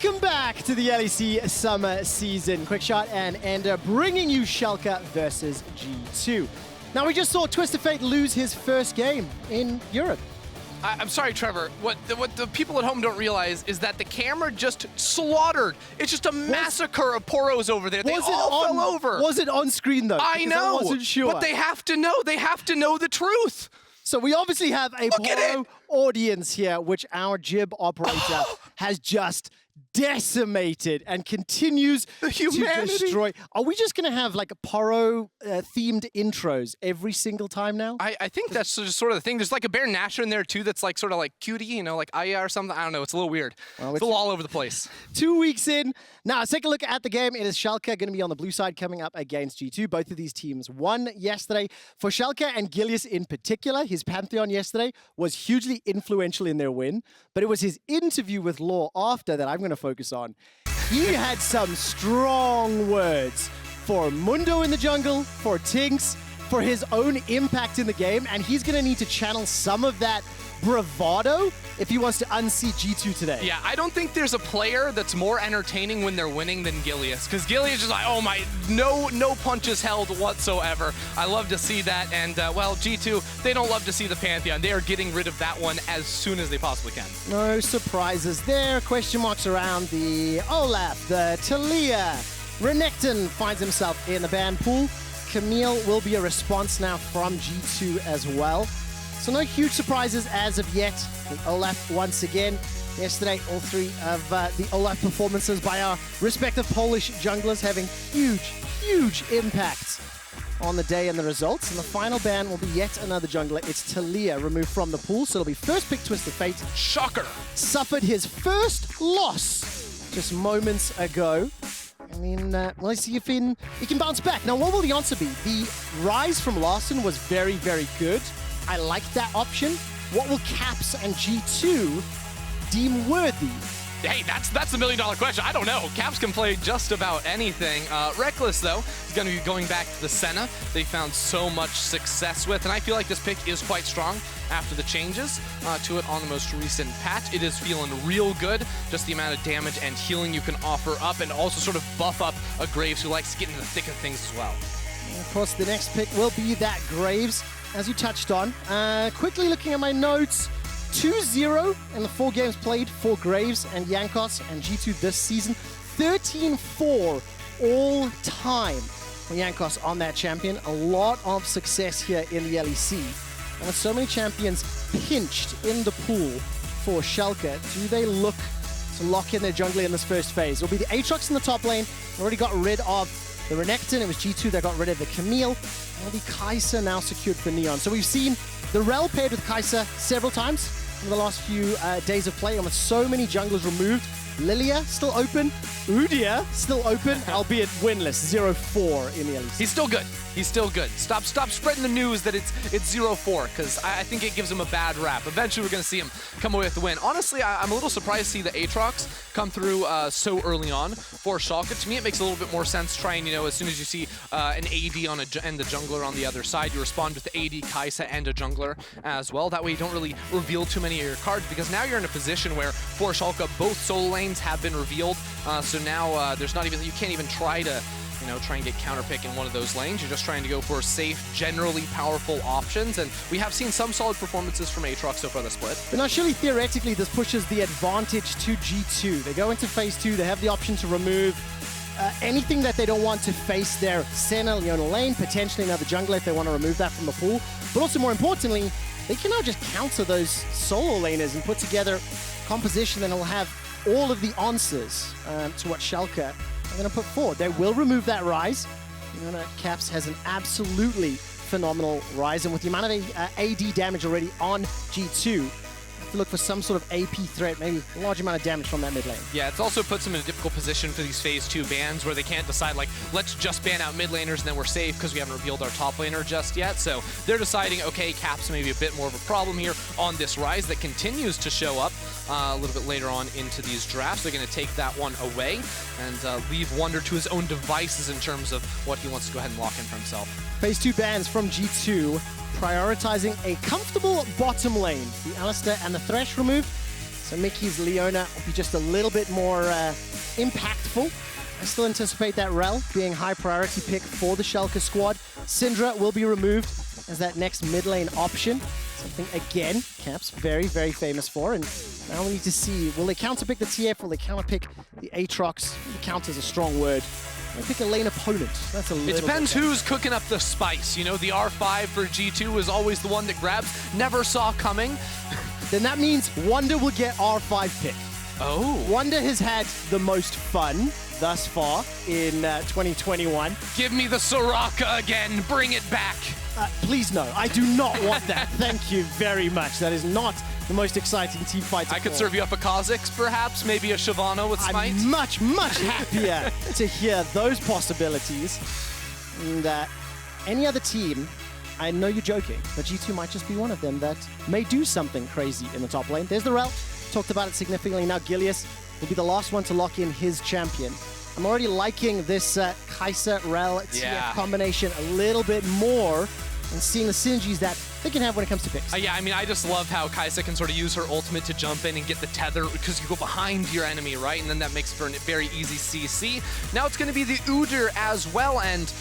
Welcome back to the LEC Summer Season. Quickshot and Ender bringing you Schalke versus G2. Now, we just saw Twisted Fate lose his first game in Europe. I'm sorry, Trevor. What the people at home don't realize is that the camera just slaughtered. It's just a massacre of poros over there. They all fell over. Was it on screen, though? I know. I wasn't sure. But they have to know. They have to know the truth. So we obviously have a poro audience here, which our Jib operator has just decimated and continues to destroy. Are we just going to have like a poro themed intros every single time now? I think that's just sort of the thing. There's like a Baron Nashor in there too that's like sort of like cutie, you know, like Aya or something. I don't know. It's a little weird. Well, it's all over the place. 2 weeks in. Now, let's take a look at the game. It is Schalke going to be on the blue side coming up against G2. Both of these teams won yesterday. For Schalke and Gilius in particular, his Pantheon yesterday was hugely influential in their win, but it was his interview with Laure after that I'm going to focus on. He had some strong words for Mundo in the jungle, for Tinks, for his own impact in the game, and he's going to need to channel some of that bravado if he wants to unseat G2 today. Yeah, I don't think there's a player that's more entertaining when they're winning than Gilius, because Gilius is just like, oh my, no punches held whatsoever. I love to see that, and well, G2, they don't love to see the Pantheon. They are getting rid of that one as soon as they possibly can. No surprises there. Question marks around the Olaf, the Talia. Renekton finds himself in the ban pool. Camille will be a response now from G2 as well. So no huge surprises as of yet. And Olaf once again. Yesterday, all three of the Olaf performances by our respective Polish junglers having huge impacts on the day and the results. And the final ban will be yet another jungler. It's Talia removed from the pool. So it'll be first pick Twisted Fate. Shocker! Suffered his first loss just moments ago. I mean, let's see if he can bounce back. Now, what will the answer be? The rise from Larson was very good. I like that option. What will Caps and G2 deem worthy? Hey, that's the $1 million question. I don't know. Caps can play just about anything. Rekkles, though, is going to be going back to the Senna. They found so much success with, and I feel like this pick is quite strong after the changes to it on the most recent patch. It is feeling real good, just the amount of damage and healing you can offer up, and also sort of buff up a Graves who likes to get into the thick of things as well. And of course, the next pick will be that Graves, as you touched on. Quickly looking at my notes, 2-0 in the 4 games played for Graves and Jankos and G2 this season. 13-4 all time for Jankos on that champion. A lot of success here in the LEC. And with so many champions pinched in the pool for Schalke, do they look to lock in their jungler in this first phase? It'll be the Aatrox in the top lane. Already got rid of the Renekton. It was G2 that got rid of the Camille. And it'll be Kai'Sa now secured for Neon. So we've seen the Rell paired with Kai'Sa several times in the last few days of play, and with so many junglers removed. Lilia still open, Udyr still open, albeit winless, 0-4 in the LEC. He's still good. He's still good. Stop spreading the news that it's 0-4, because I think it gives him a bad rap. Eventually, we're going to see him come away with the win. Honestly, I'm a little surprised to see the Aatrox come through so early on for Schalke. To me, it makes a little bit more sense trying, you know, as soon as you see an AD on and the jungler on the other side, you respond with the AD, Kai'Sa, and a jungler as well. That way, you don't really reveal too many of your cards, because now you're in a position where for Schalke, both solo lanes have been revealed. So now there's not even, you can't even try to, you know, try and get counterpick in one of those lanes. You're just trying to go for safe, generally powerful options, and we have seen some solid performances from Aatrox so far this split. But now surely theoretically this pushes the advantage to G2. They go into phase 2, they have the option to remove anything that they don't want to face their Senna, Leona lane, potentially another jungler if they want to remove that from the pool. But also more importantly, they can now just counter those solo laners and put together composition that will have all of the answers to what Schalke are going to put forward. They will remove that rise. You know, Caps has an absolutely phenomenal rise, and with the amount of AD damage already on G2, to look for some sort of AP threat, maybe a large amount of damage from that mid lane. Yeah, it also puts them in a difficult position for these phase 2 bans where they can't decide, like, let's just ban out mid laners and then we're safe because we haven't revealed our top laner just yet. So they're deciding, okay, Caps may be a bit more of a problem here on this rise that continues to show up a little bit later on into these drafts. They're going to take that one away and leave Wunder to his own devices in terms of what he wants to go ahead and lock in for himself. Phase 2 bans from G2, prioritizing a comfortable bottom lane. The Alistair and the Thresh removed. So Mikyx Leona will be just a little bit more impactful. I still anticipate that Rell being high priority pick for the Schalke squad. Syndra will be removed as that next mid lane option. Something, again, Cap's very, very famous for. And now we need to see, will they counterpick the TF? Will they counterpick the Aatrox? The counter is a strong word. They pick a lane opponent. That's a little It depends bit who's cooking up the spice. You know, the R5 for G2 is always the one that grabs. Never saw coming. Then that means Wunder will get R5 pick. Oh. Wunder has had the most fun thus far in 2021. Give me the Soraka again. Bring it back. Please no, I do not want that. Thank you very much. That is not the most exciting team fight. I could serve you up a Kha'Zix, perhaps, maybe a Shyvana with Smite. I'm much, much happier to hear those possibilities. And any other team, I know you're joking, but G2 might just be one of them that may do something crazy in the top lane. There's the Rell. Talked about it significantly. Now Gilius will be the last one to lock in his champion. I'm already liking this Kai'Sa Rell TF combination a little bit more and seeing the synergies that they can have when it comes to picks. Yeah, I mean, I just love how Kai'Sa can sort of use her ultimate to jump in and get the tether because you go behind your enemy, right? And then that makes for a very easy CC. Now it's going to be the Udyr as well, and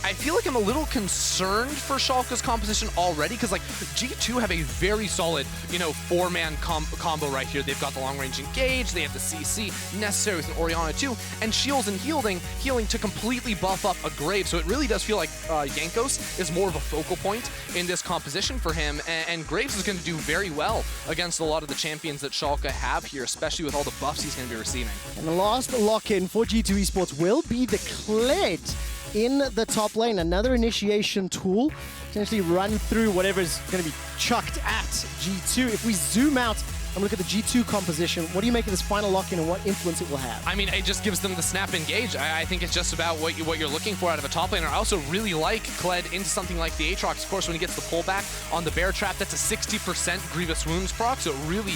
I feel like I'm a little concerned for Schalke's composition already because, like, G2 have a very solid, you know, four-man combo right here. They've got the long-range engage, they have the CC necessary with an Orianna too, and shields and healing to completely buff up a Grave. So it really does feel like Jankos is more of a focal point in this composition for him, and Graves is going to do very well against a lot of the champions that Schalke have here, especially with all the buffs he's going to be receiving. And the last lock-in for G2 Esports will be the Kled in the top lane. Another initiation tool, potentially run through whatever's going to be chucked at G2. If we zoom out and look at the G2 composition, what do you make of this final lock-in and what influence it will have? I mean, it just gives them the snap engage. I think it's just about what you're looking for out of a top laner. I also really like Kled into something like the Aatrox. Of course, when he gets the pullback on the bear trap, that's a 60% grievous wounds proc, so it really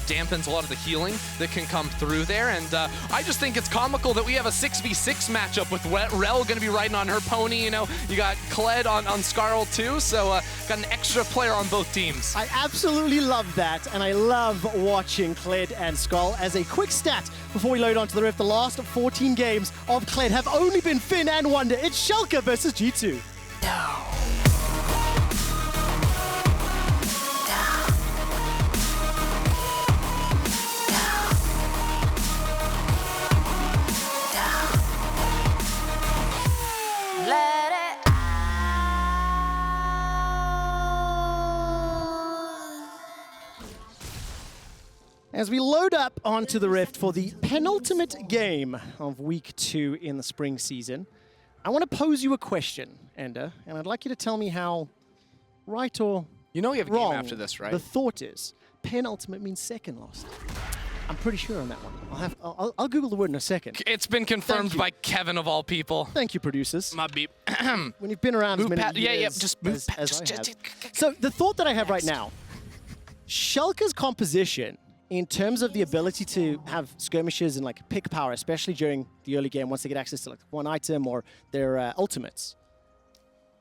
dampens a lot of the healing that can come through there. And I just think it's comical that we have a 6v6 matchup with Rell going to be riding on her pony. You know, you got Kled on Skarl too, so got an extra player on both teams. I absolutely love that, and I love watching Kled and Skull. As a quick stat before we load onto the Rift, the last 14 games of Kled have only been Finn and Wunder. It's Schalke versus G2. As we load up onto the Rift for the penultimate game of Week 2 in the spring season, I want to pose you a question, Ender, and I'd like you to tell me how right or you know you have a wrong game after this, right? The thought is. Penultimate means second last. I'm pretty sure on that one. I'll Google the word in a second. It's been confirmed by Kevin of all people. Thank you, producers. My beep. When you've been around as many years just move as I have. So the thought that I have right now, Schalke's composition in terms of the ability to have skirmishes and like pick power, especially during the early game once they get access to like one item or their ultimates,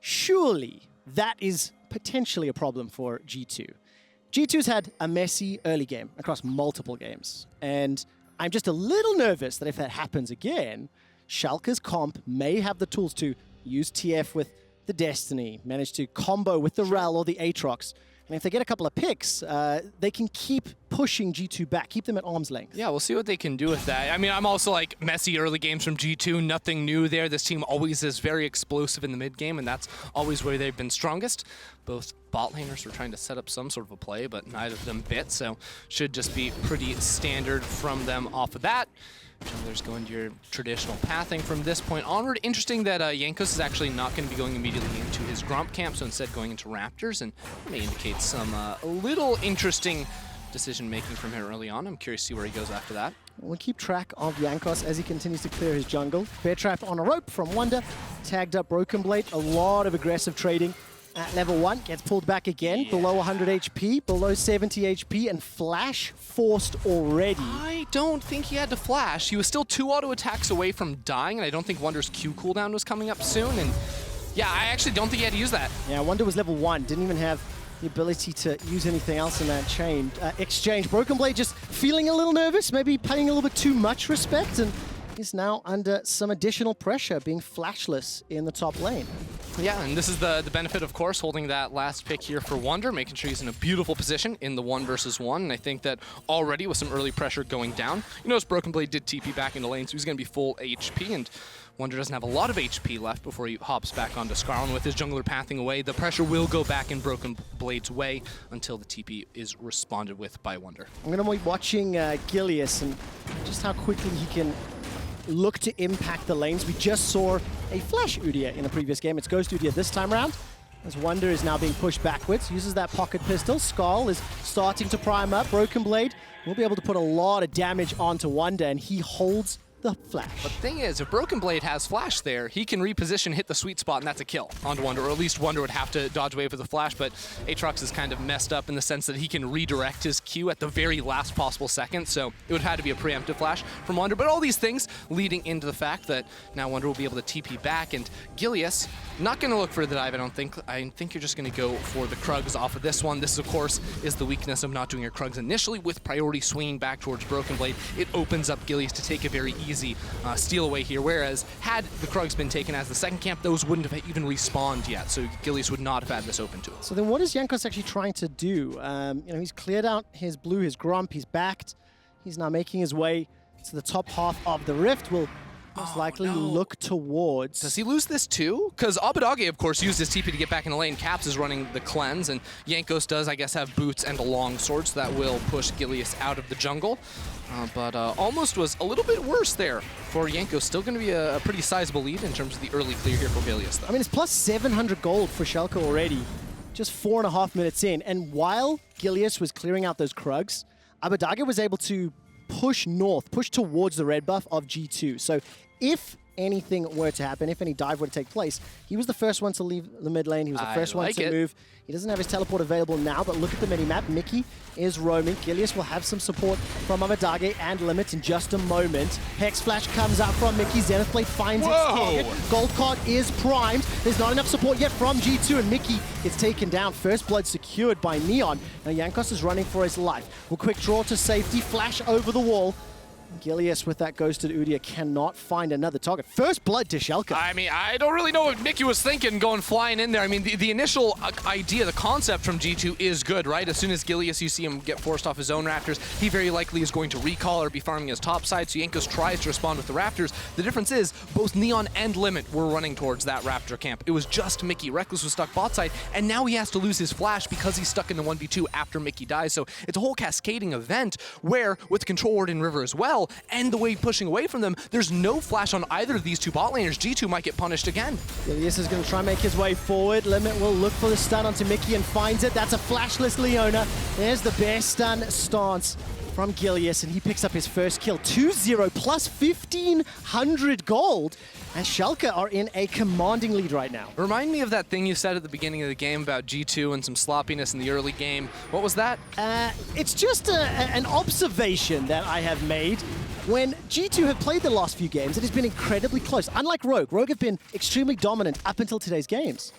surely that is potentially a problem for G2. G2's had a messy early game across multiple games, and I'm just a little nervous that if that happens again, Schalke's comp may have the tools to use TF with the Destiny, manage to combo with the Rell or the Aatrox. And if they get a couple of picks, they can keep pushing G2 back, keep them at arm's length. Yeah, we'll see what they can do with that. I mean, I'm also like messy early games from G2, nothing new there. This team always is very explosive in the mid game, and that's always where they've been strongest. Both bot laners were trying to set up some sort of a play, but neither of them bit, so should just be pretty standard from them off of that. Junglers going to your traditional pathing from this point onward. Interesting that Jankos is actually not going to be going immediately into his Gromp camp, so instead going into Raptors, and may indicate some a little interesting decision-making from him early on. I'm curious to see where he goes after that. We'll keep track of Jankos as he continues to clear his jungle. Bear trap on a rope from Wunder, tagged up BrokenBlade. A lot of aggressive trading at level 1. Gets pulled back again, below 100 HP, below 70 HP, and flash forced already. I don't think he had to flash. He was still 2 auto attacks away from dying, and I don't think Wunder's Q cooldown was coming up soon. And yeah, I actually don't think he had to use that. Yeah, Wunder was level 1, didn't even have the ability to use anything else in that chain. Exchange. BrokenBlade just feeling a little nervous, maybe paying a little bit too much respect, and is now under some additional pressure, being flashless in the top lane. Yeah, and this is the benefit, of course, holding that last pick here for Wunder, making sure he's in a beautiful position in the 1v1. And I think that already with some early pressure going down, you notice BrokenBlade did TP back into lane, so he's going to be full HP, and Wunder doesn't have a lot of HP left before he hops back onto Skarl, and with his jungler pathing away, the pressure will go back in BrokenBlade's way until the TP is responded with by Wunder. I'm going to be watching Gilius and just how quickly he can look to impact the lanes. We just saw a flash Udyr in the previous game. It's Ghost Udyr this time around, as Wunder is now being pushed backwards, uses that pocket pistol. Skarl is starting to prime up. BrokenBlade will be able to put a lot of damage onto Wunder, and he holds the flash. But the thing is, if BrokenBlade has flash there, he can reposition, hit the sweet spot, and that's a kill onto Wunder, or at least Wunder would have to dodge away with the flash, but Aatrox is kind of messed up in the sense that he can redirect his Q at the very last possible second, so it would have had to be a preemptive flash from Wunder. But all these things leading into the fact that now Wunder will be able to TP back, and Gilius, not going to look for the dive, I don't think. I think you're just going to go for the Krugs off of this one. This, of course, is the weakness of not doing your Krugs initially, with priority swinging back towards BrokenBlade. It opens up Gilius to take a very easy steal away here, whereas had the Krugs been taken as the second camp, those wouldn't have even respawned yet, so Gilius would not have had this open to him. So then what is Jankos actually trying to do? You know, he's cleared out his blue, his Grump, he's backed. He's now making his way to the top half of the Rift. Will most likely look towards... Does he lose this too? Because Abbedagge, of course, used his TP to get back in the lane. Caps is running the cleanse, and Jankos does, I guess, have boots and a long sword, so that will push Gilius out of the jungle. But almost was a little bit worse there for Jankos. Still going to be a pretty sizable lead in terms of the early clear here for Gilius, though. I mean, it's plus 700 gold for Schalke already, just 4.5 minutes in. And while Gilius was clearing out those Krugs, Abbedagge was able to push north, push towards the red buff of G2. So if anything were to happen, if any dive were to take place, he was the first one to leave the mid lane. He was the first one to move. He doesn't have his teleport available now, but look at the mini-map. Mikyx is roaming. Gilius will have some support from Abbedagge and Limit in just a moment. Hex Flash comes out from Mikyx. Zenith Blade finds its target. Gold card is primed. There's not enough support yet from G2, and Mikyx gets taken down. First blood secured by Neon. Now Jankos is running for his life. Will quick draw to safety. Flash over the wall. Gilius with that ghosted Udyr cannot find another target. First blood to Schalke. I mean, I don't really know what Mikyx was thinking going flying in there. I mean, the initial idea, the concept from G2 is good, right? As soon as Gilius, you see him get forced off his own Raptors, he very likely is going to recall or be farming his top side, so Jankos tries to respond with the Raptors. The difference is, both Neon and Limit were running towards that Raptor camp. It was just Mikyx. Rekkles was stuck bot side, and now he has to lose his flash because he's stuck in the 1v2 after Mikyx dies. So it's a whole cascading event where, with Control Ward in River as well, and the way pushing away from them, there's no flash on either of these two bot laners. G2 might get punished again. Gilius is going to try and make his way forward. Limit will look for the stun onto Mikyx and finds it. That's a flashless Leona. There's the bear stun stance from Gilius, and he picks up his first kill. 2-0 plus 1,500 gold. And Schalke are in a commanding lead right now. Remind me of that thing you said at the beginning of the game about G2 and some sloppiness in the early game. What was that? It's just an observation that I have made. When G2 have played the last few games, it has been incredibly close. Unlike Rogue. Rogue have been extremely dominant up until today's games.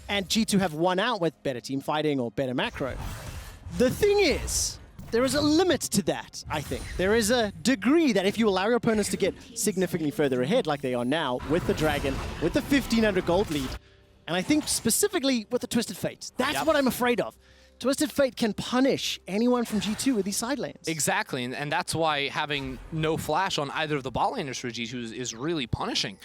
And G2 have won out with better team fighting or better macro. The thing is, there is a limit to that, I think. There is a degree that if you allow your opponents to get significantly further ahead like they are now with the Dragon, with the 1,500 gold lead, and I think specifically with the Twisted Fate. That's what I'm afraid of. Twisted Fate can punish anyone from G2 with these side lanes. Exactly, and that's why having no flash on either of the bot laners for G2 is really punishing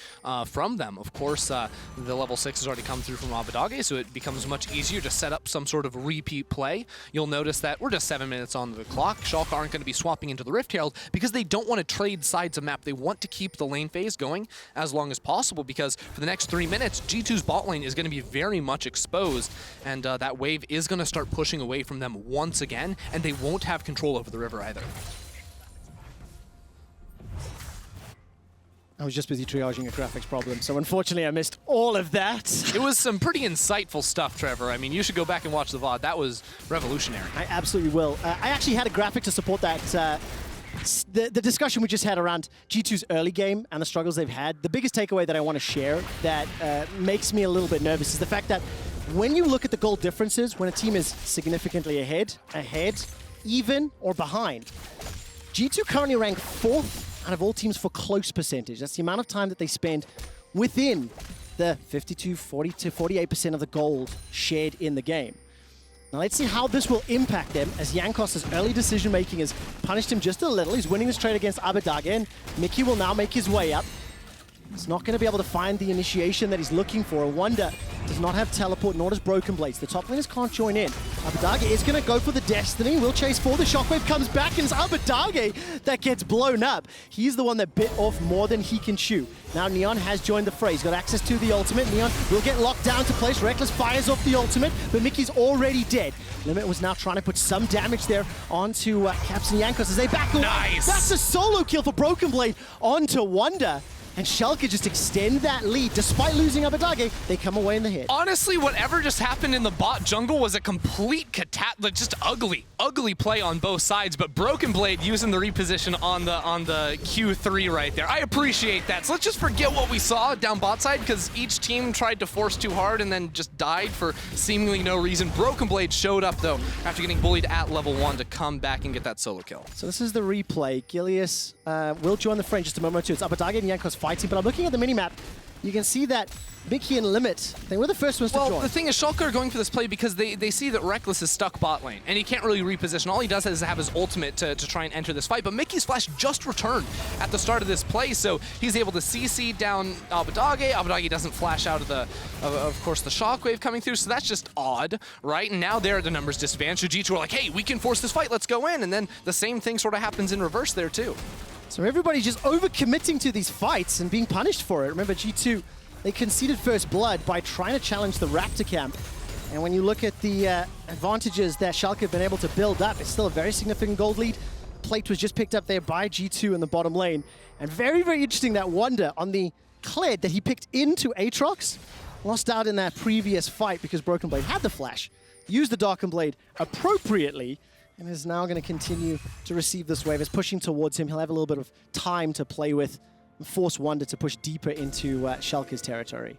from them. Of course, the level 6 has already come through from Abbedagge, so it becomes much easier to set up some sort of repeat play. You'll notice that we're just 7 minutes on the clock. Schalke aren't going to be swapping into the Rift Herald because they don't want to trade sides of map. They want to keep the lane phase going as long as possible because for the next 3 minutes, G2's bot lane is going to be very much exposed, and that wave is going to start pushing away from them once again, and they won't have control over the river either. I was just busy triaging a graphics problem, so unfortunately I missed all of that. It was some pretty insightful stuff, Trevor. I mean, you should go back and watch the VoD. That was revolutionary. I absolutely will. I actually had a graphic to support that. The discussion we just had around G2's early game and the struggles they've had. The biggest takeaway that I want to share that makes me a little bit nervous is the fact that when you look at the goal differences, when a team is significantly ahead, even, or behind, G2 currently rank 4th out of all teams for close percentage. That's the amount of time that they spend within the 40 to 48% of the gold shared in the game. Now let's see how this will impact them, as Jankos' early decision-making has punished him just a little. He's winning this trade against Abbedagge, and Mikyx will now make his way up. He's not going to be able to find the initiation that he's looking for. Wunder does not have teleport, nor does BrokenBlade. The top laners can't join in. Abbedagge is going to go for the Destiny. Will chase for the Shockwave, comes back, and it's Abbedagge that gets blown up. He's the one that bit off more than he can chew. Now Neon has joined the fray. He's got access to the ultimate. Neon will get locked down to place. Rekkles fires off the ultimate, but Mikyx's already dead. Limit was now trying to put some damage there onto Caps and Jankos as they back away. Nice. That's a solo kill for BrokenBlade onto Wunder. And Schalke just extend that lead. Despite losing Abbedagge, they come away in the hit. Honestly, whatever just happened in the bot jungle was a complete just ugly play on both sides. But BrokenBlade using the reposition on the Q3 right there. I appreciate that. So let's just forget what we saw down bot side, because each team tried to force too hard and then just died for seemingly no reason. BrokenBlade showed up though after getting bullied at level 1 to come back and get that solo kill. So this is the replay. Gilius will join the fray in just a moment or two. It's Abbedagge and Jankos fighting, but I'm looking at the minimap. You can see that Mikyx and Limit, they were the first ones to join. Well, the thing is, Schalke are going for this play because they see that Rekkles is stuck bot lane, and he can't really reposition. All he does is have his ultimate to try and enter this fight, but Mikyx's flash just returned at the start of this play, so he's able to CC down Abbedagge. Abbedagge doesn't flash out of course, the Shockwave coming through, so that's just odd, right? And now they're at the numbers disadvantage, so G2 are like, hey, we can force this fight, let's go in, and then the same thing sort of happens in reverse there, too. So everybody's just overcommitting to these fights and being punished for it. Remember, G2, they conceded first blood by trying to challenge the Raptor camp. And when you look at the advantages that Schalke have been able to build up, it's still a very significant gold lead. Plate was just picked up there by G2 in the bottom lane. And very, very interesting that Wunder on the Kled that he picked into Aatrox lost out in that previous fight because BrokenBlade had the flash, used the Darkened Blade appropriately, and is now going to continue to receive this wave. It's pushing towards him. He'll have a little bit of time to play with and force Wunder to push deeper into Schalke's territory.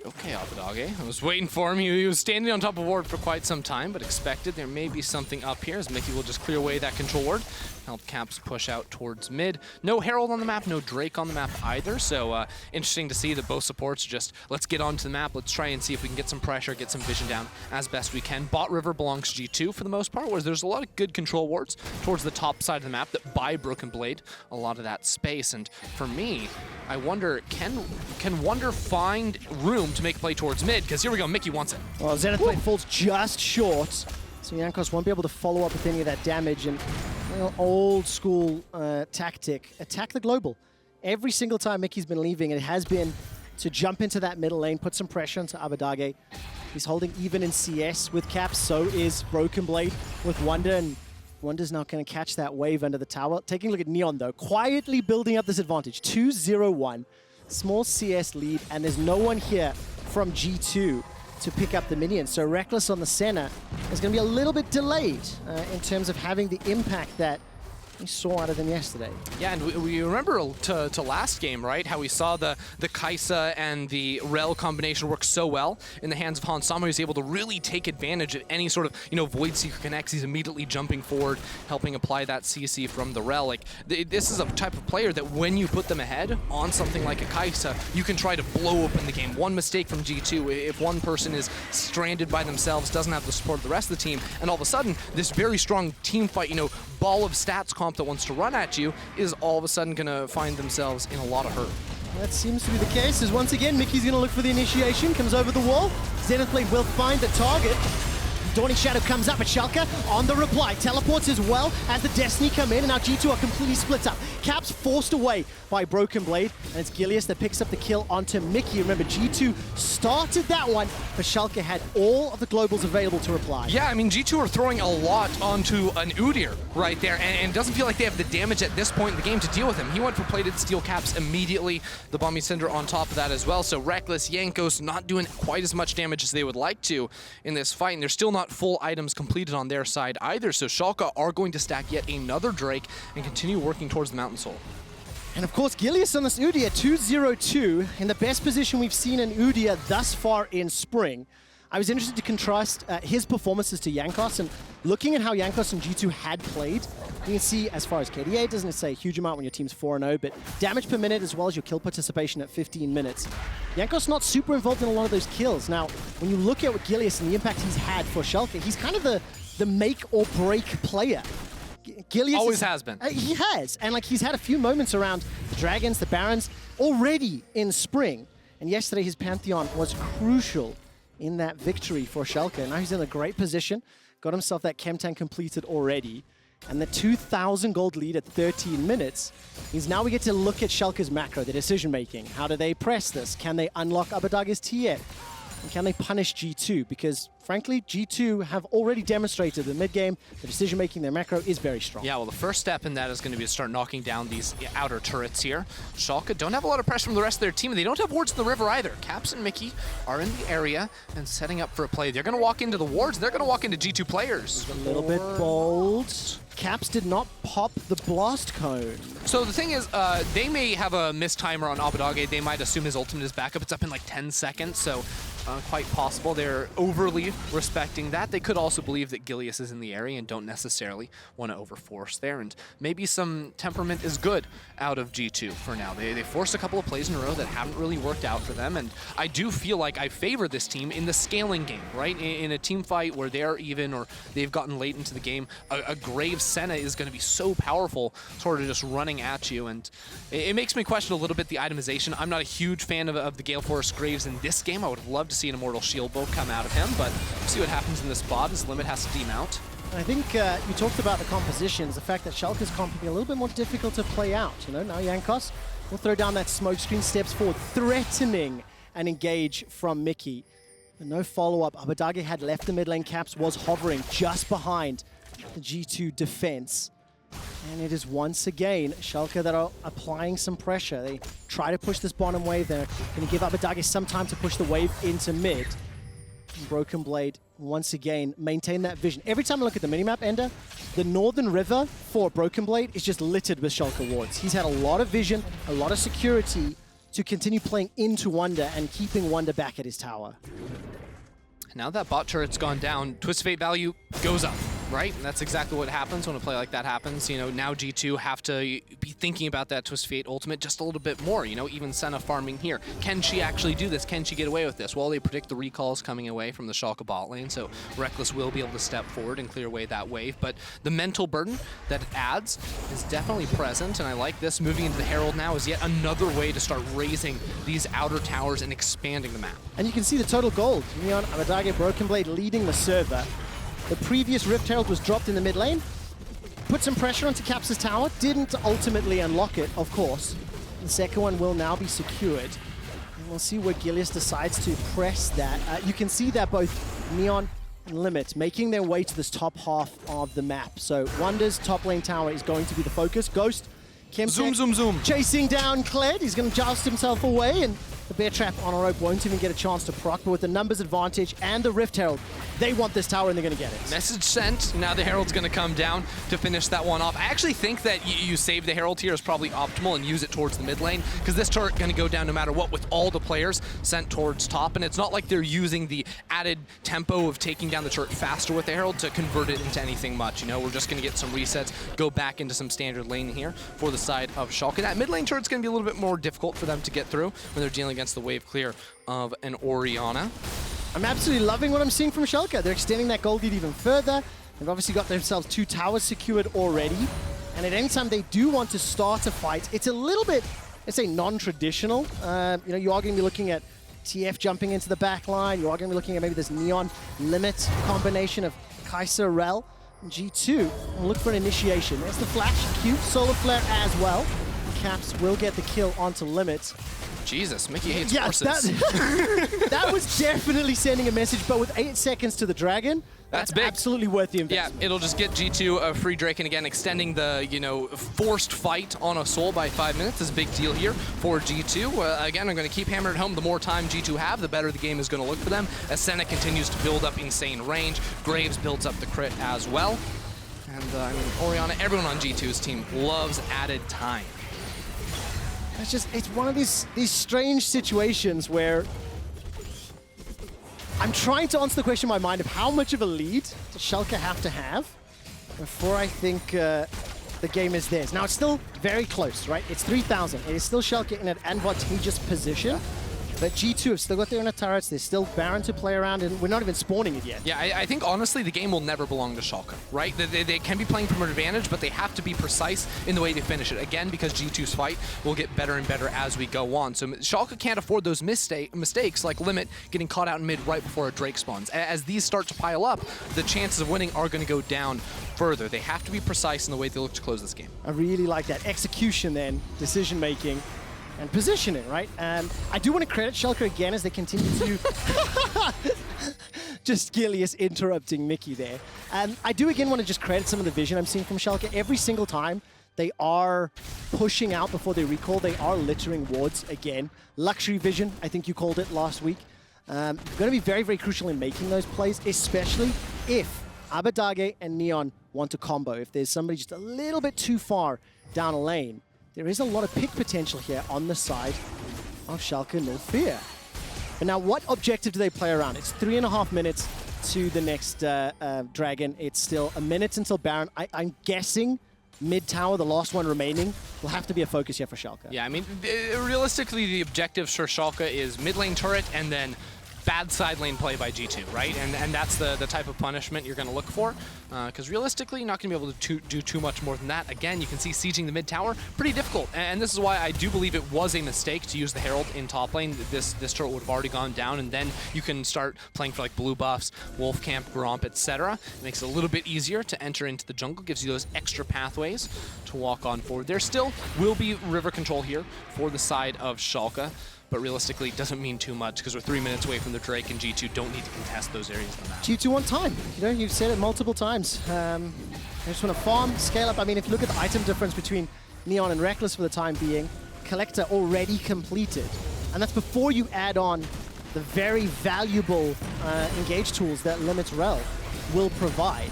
Okay, Abbedagge. I was waiting for him. He was standing on top of ward for quite some time, but expected there may be something up here as Mikyx will just clear away that control ward. Help Caps push out towards mid. No Herald on the map, no Drake on the map either, so interesting to see that both supports just, let's get onto the map, let's try and see if we can get some pressure, get some vision down as best we can. Bot River belongs to G2 for the most part, whereas there's a lot of good control wards towards the top side of the map that buy BrokenBlade a lot of that space, and for me, I wonder, can Wunder find room to make a play towards mid? Because here we go, Mikyx wants it. Well, Zenith Blade falls just short, so Jankos won't be able to follow up with any of that damage, and old school tactic, attack the global. Every single time Mikyx's been leaving, it has been to jump into that middle lane, put some pressure onto Abbedagge. He's holding even in CS with Caps, so is BrokenBlade with Wunder, and Wunder's not going to catch that wave under the tower. Taking a look at Neon though, quietly building up this advantage, 2-0-1. Small CS lead, and there's no one here from G2 to pick up the minions. So Rekkles on the Senna is going to be a little bit delayed in terms of having the impact that we saw out of them yesterday. Yeah, and we remember to last game, right? How we saw the Kai'Sa and the Rell combination work so well in the hands of Han Sama. He was able to really take advantage of any sort of, Void Seeker connects. He's immediately jumping forward, helping apply that CC from the Rell. Like, this is a type of player that when you put them ahead on something like a Kai'Sa, you can try to blow open the game. One mistake from G2, if one person is stranded by themselves, doesn't have the support of the rest of the team, and all of a sudden, this very strong team fight, ball of stats comp that wants to run at you is all of a sudden going to find themselves in a lot of hurt. That seems to be the case, as once again, Mikyx's going to look for the initiation, comes over the wall. Zenith Blade will find the target. Dawning Shadow comes up at Schalke on the reply. Teleports as well as the Destiny come in, and now G2 are completely split up. Caps forced away by BrokenBlade, and it's Gilius that picks up the kill onto Mikyx. Remember, G2 started that one, but Schalke had all of the globals available to reply. Yeah, I mean, G2 are throwing a lot onto an Udyr right there, and it doesn't feel like they have the damage at this point in the game to deal with him. He went for plated steel Caps immediately. The Bomby Cinder on top of that as well, so Rekkles, Jankos not doing quite as much damage as they would like to in this fight, and they're still not full items completed on their side either, so Schalke are going to stack yet another Drake and continue working towards the Mountain Soul. And of course, Gilius on this Udyr, 2-0-2, in the best position we've seen in Udyr thus far in Spring. I was interested to contrast his performances to Jankos, and looking at how Jankos and G2 had played, you can see as far as KDA, it doesn't say a huge amount when your team's 4-0, but damage per minute as well as your kill participation at 15 minutes. Jankos not super involved in a lot of those kills. Now, when you look at what Gilius and the impact he's had for Schalke, he's kind of the make or break player. Gilius always has been. He has, and like he's had a few moments around the Dragons, the Barons, already in Spring. And yesterday his Pantheon was crucial in that victory for Schalke. Now he's in a great position, got himself that chem tank completed already, and the 2,000 gold lead at 13 minutes means now we get to look at Schalke's macro, the decision making. How do they press this? Can they unlock Abbedagge's TF? And can they punish G2? Because, frankly, G2 have already demonstrated the mid-game, the decision-making, their macro is very strong. Yeah, well, the first step in that is going to be to start knocking down these outer turrets here. Schalke don't have a lot of pressure from the rest of their team, and they don't have wards in the river either. Caps and Mikyx are in the area and setting up for a play. They're going to walk into the wards. They're going to walk into G2 players. A little bit bold. Caps did not pop the blast cone. So the thing is, they may have a missed timer on Abbedagge. They might assume his ultimate is back up. It's up in like 10 seconds, so quite possible they're overly respecting that. They could also believe that Gilius is in the area and don't necessarily want to overforce there. And maybe some temperament is good out of G2 for now. They forced a couple of plays in a row that haven't really worked out for them. And I do feel like I favor this team in the scaling game, right? In a team fight where they're even or they've gotten late into the game, a Graves Senna is going to be so powerful, sort of just running at you. And it makes me question a little bit the itemization. I'm not a huge fan of the Gale Force Graves in this game. I would have loved to see an Immortal Shield Bow come out of him, but we'll see what happens in this spot as Limit has to demount. I think you talked about the compositions, the fact that Schalke's comp can be a little bit more difficult to play out. You know, now Jankos will throw down that smoke screen, steps forward, threatening an engage from Mikyx. But no follow-up. Abbedagge had left the mid lane. Caps was hovering just behind the G2 defense. And it is once again Schalke that are applying some pressure. They try to push this bottom wave. They're going to give Abbedagge some time to push the wave into mid. And BrokenBlade once again maintain that vision. Every time I look at the minimap, Ender, the northern river for BrokenBlade is just littered with Schalke wards. He's had a lot of vision, a lot of security to continue playing into Wunder and keeping Wunder back at his tower. Now that bot turret's gone down, Twist of Fate value goes up, right? And that's exactly what happens when a play like that happens. You know, now G2 have to be thinking about that Twist of Fate ultimate just a little bit more. You know, even Senna farming here. Can she actually do this? Can she get away with this? Well, they predict the recalls coming away from the Schalke bot lane, so Rekkles will be able to step forward and clear away that wave. But the mental burden that it adds is definitely present, and I like this. Moving into the Herald now is yet another way to start raising these outer towers and expanding the map. And you can see the total gold. Neon, Abbedagge, BrokenBlade leading the server. The previous Rift Herald was dropped in the mid lane. Put some pressure onto Caps' tower. Didn't ultimately unlock it, of course. The second one will now be secured. And we'll see where Gilius decides to press that. You can see that both Neon and Limit making their way to this top half of the map. So Wunder's top lane tower is going to be the focus. Ghost, Zoom. Chasing down Kled. He's going to joust himself away, and the Bear Trap on a rope won't even get a chance to proc, but with the numbers advantage and the Rift Herald, they want this tower and they're going to get it. Message sent. Now the Herald's going to come down to finish that one off. I actually think that you save the Herald here is probably optimal and use it towards the mid lane, because this turret going to go down no matter what with all the players sent towards top, and it's not like they're using the added tempo of taking down the turret faster with the Herald to convert it into anything much. You know, we're just going to get some resets, go back into some standard lane here for the side of Schalke. That mid lane turret's going to be a little bit more difficult for them to get through when they're dealing against the wave clear of an Orianna. I'm absolutely loving what I'm seeing from Schalke. They're extending that gold lead even further. They've obviously got themselves 2 towers secured already. And at any time they do want to start a fight, it's a little bit, let's say, non-traditional. You know, you are going to be looking at TF jumping into the back line. You are going to be looking at maybe this Neon Limit combination of Kai'Sa, Rell, and G2. And look for an initiation. There's the flash, cute solar flare as well. Caps will get the kill onto Limit. Jesus, Mikyx hates horses. That was definitely sending a message, but with 8 seconds to the Dragon, that's big. Absolutely worth the investment. Yeah, it'll just get G2 a free Drake, and again, extending the, you know, forced fight on a soul by 5 minutes is a big deal here for G2. Again, I'm going to keep hammering it home. The more time G2 have, the better the game is going to look for them, as Senna continues to build up insane range. Graves builds up the crit as well. And, I mean, Orianna, everyone on G2's team loves added time. It's one of these strange situations where I'm trying to answer the question in my mind of how much of a lead does Schalke have to have before I think the game is theirs. Now, it's still very close, right? It's 3,000. It is still Schalke in an advantageous position. But G2 have still got their own turrets. There's still Baron to play around, and we're not even spawning it yet. Yeah, I think, honestly, the game will never belong to Schalke, right? They can be playing from an advantage, but they have to be precise in the way they finish it. Again, because G2's fight will get better and better as we go on. So Schalke can't afford those mistakes, like Limit getting caught out in mid right before a Drake spawns. As these start to pile up, the chances of winning are going to go down further. They have to be precise in the way they look to close this game. I really like that. Execution then, decision-making, and positioning, right? I do want to credit Schalke again as they continue to... just Gilius interrupting Mickey there. I do again want to just credit some of the vision I'm seeing from Schalke. Every single time they are pushing out before they recall, they are littering wards again. Luxury vision, I think you called it last week. Going to be very, very crucial in making those plays, especially if Abbedagge and Neon want to combo. If there's somebody just a little bit too far down a lane, there is a lot of pick potential here on the side of Schalke, no fear. But now, what objective do they play around? It's 3.5 minutes to the next Dragon. It's still a minute until Baron. I'm guessing mid-tower, the last one remaining, will have to be a focus here for Schalke. Yeah, I mean, realistically, the objective for Schalke is mid-lane turret and then bad side lane play by G2, right? And that's the type of punishment you're going to look for. Because realistically, you're not going to be able to do too much more than that. Again, you can see sieging the mid tower, pretty difficult. And this is why I do believe it was a mistake to use the Herald in top lane. This turret would have already gone down, and then you can start playing for like blue buffs, Wolf Camp, Gromp, etc. It makes it a little bit easier to enter into the jungle, gives you those extra pathways to walk on forward. There still will be river control here for the side of Schalke, but realistically, it doesn't mean too much because we're 3 minutes away from the Drake, and G2 don't need to contest those areas on that. G2 on time. You know, you've said it multiple times. They just want to farm, scale up. I mean, if you look at the item difference between Neon and Rekkles for the time being, Collector already completed. And that's before you add on the very valuable engage tools that Limit Rell will provide.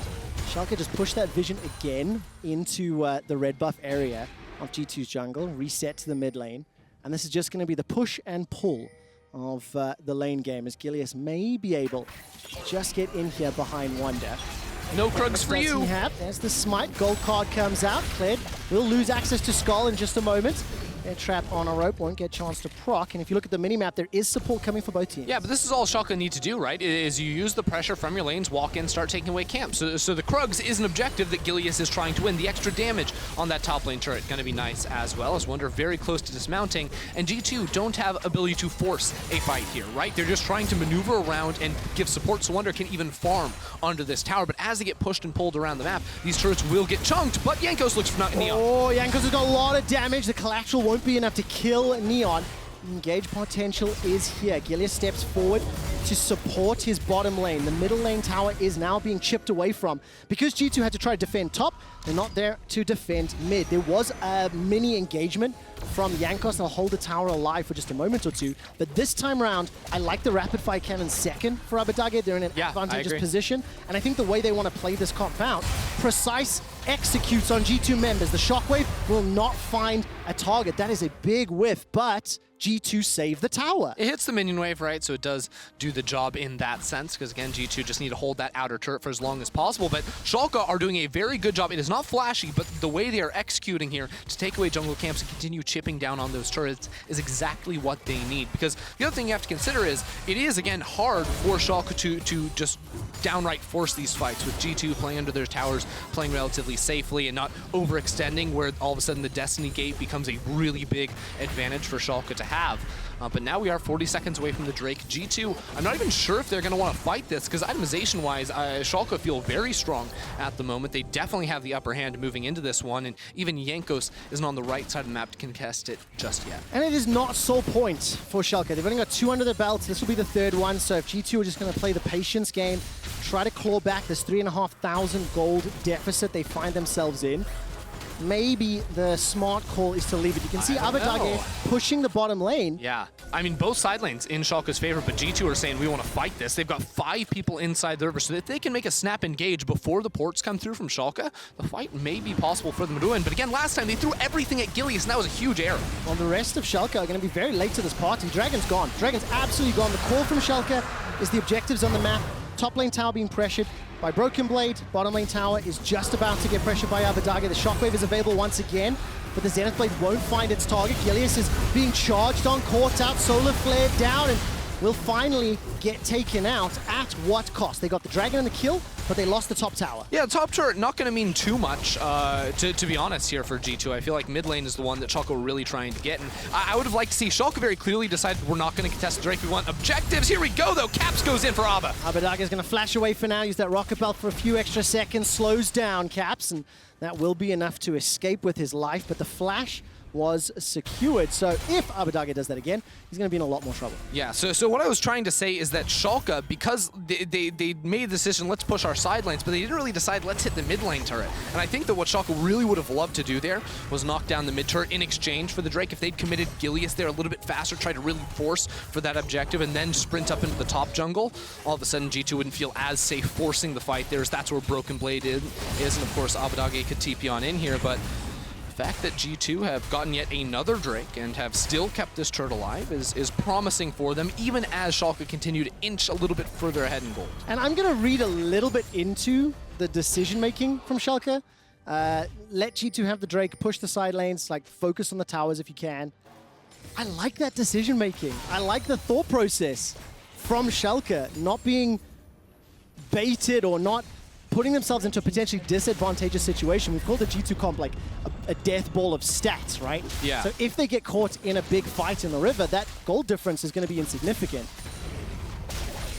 Schalke just push that vision again into the red buff area of G2's jungle, reset to the mid lane. And this is just going to be the push and pull of the lane game, as Gilius may be able to just get in here behind Wunder. No Krugs for you. There's the smite. Gold card comes out. Cleared. We'll lose access to Skull in just a moment. They're trapped on a rope, won't get a chance to proc. And if you look at the minimap, there is support coming for both teams. Yeah, but this is all Schalke need to do, right? Is you use the pressure from your lanes, walk in, start taking away camps. So the Krugs is an objective that Gilius is trying to win. The extra damage on that top lane turret going to be nice as well, as Wunder very close to dismounting. And G2 don't have ability to force a fight here, right? They're just trying to maneuver around and give support so Wunder can even farm under this tower. But as they get pushed and pulled around the map, these turrets will get chunked. But Jankos looks for Neon. Oh, Jankos has got a lot of damage. The collateral won't be enough to kill Neon. Engage potential is here. Gilius steps forward to support his bottom lane. The middle lane tower is now being chipped away from. Because G2 had to try to defend top, they're not there to defend mid. There was a mini engagement from Jankos. They'll hold the tower alive for just a moment or two. But this time around, I like the rapid fire cannon second for Abbedagge. They're in an advantageous position. And I think the way they want to play this comp out, precise executes on G2 members. The shockwave will not find a target. That is a big whiff, but G2 save the tower. It hits the minion wave, right? So it does do the job in that sense, because again, G2 just need to hold that outer turret for as long as possible. But Schalke are doing a very good job. It is not flashy, but the way they are executing here to take away jungle camps and continue chipping down on those turrets is exactly what they need. Because the other thing you have to consider is, it is, again, hard for Schalke to just downright force these fights, with G2 playing under their towers, playing relatively safely and not overextending, where all of a sudden the Destiny Gate becomes a really big advantage for Schalke to have. But now we are 40 seconds away from the Drake. G2, I'm not even sure if they're going to want to fight this, because itemization-wise, Schalke feel very strong at the moment. They definitely have the upper hand moving into this one, and even Jankos isn't on the right side of the map to contest it just yet. And it is not sole point for Schalke. They've only got 2 under their belts. This will be the third one, so if G2 are just going to play the patience game, try to claw back this 3,500 gold deficit they find themselves in, maybe the smart call is to leave it. You can see Abbedagge pushing the bottom lane. Yeah, I mean, both side lanes in Schalke's favor, but G2 are saying we want to fight this. They've got 5 people inside the river, so that they can make a snap engage before the ports come through from Schalke, the fight may be possible for them to win. But again, last time they threw everything at Gilius, and that was a huge error. Well, the rest of Schalke are going to be very late to this party. Dragon's gone. Dragon's absolutely gone. The call from Schalke is the objectives on the map. Top lane tower being pressured by BrokenBlade. Bottom lane tower is just about to get pressured by Abbedagge. The shockwave is available once again, but the Zenith Blade won't find its target. Gilius is being charged on, caught out, solar flare down, and will finally get taken out. At what cost? They got the dragon and the kill, but they lost the top tower. Yeah, top turret not going to mean too much, to be honest, here for G2. I feel like mid lane is the one that Schalke were really trying to get, and I would have liked to see Schalke very clearly decide we're not going to contest the Drake. We want objectives. Here we go, though. Caps goes in for Abba. Abbedagge is going to flash away for now, use that rocket belt for a few extra seconds, slows down Caps, and that will be enough to escape with his life, but the flash was secured. So if Abbedagge does that again, he's going to be in a lot more trouble. Yeah, so what I was trying to say is that Schalke, because they made the decision, let's push our side lanes, but they didn't really decide, let's hit the mid lane turret. And I think that what Schalke really would have loved to do there was knock down the mid turret in exchange for the Drake. If they'd committed Gilius there a little bit faster, try to really force for that objective, and then sprint up into the top jungle, all of a sudden G2 wouldn't feel as safe forcing the fight there. That's where BrokenBlade is, and of course Abbedagge could TP on in here, but the fact that G2 have gotten yet another Drake and have still kept this turret alive is promising for them, even as Schalke continue to inch a little bit further ahead in gold. And I'm going to read a little bit into the decision-making from Schalke. Let G2 have the Drake, push the side lanes, like focus on the towers if you can. I like that decision-making. I like the thought process from Schalke, not being baited or not putting themselves into a potentially disadvantageous situation. We've called the G2 comp like a death ball of stats, right? Yeah. So if they get caught in a big fight in the river, that gold difference is going to be insignificant.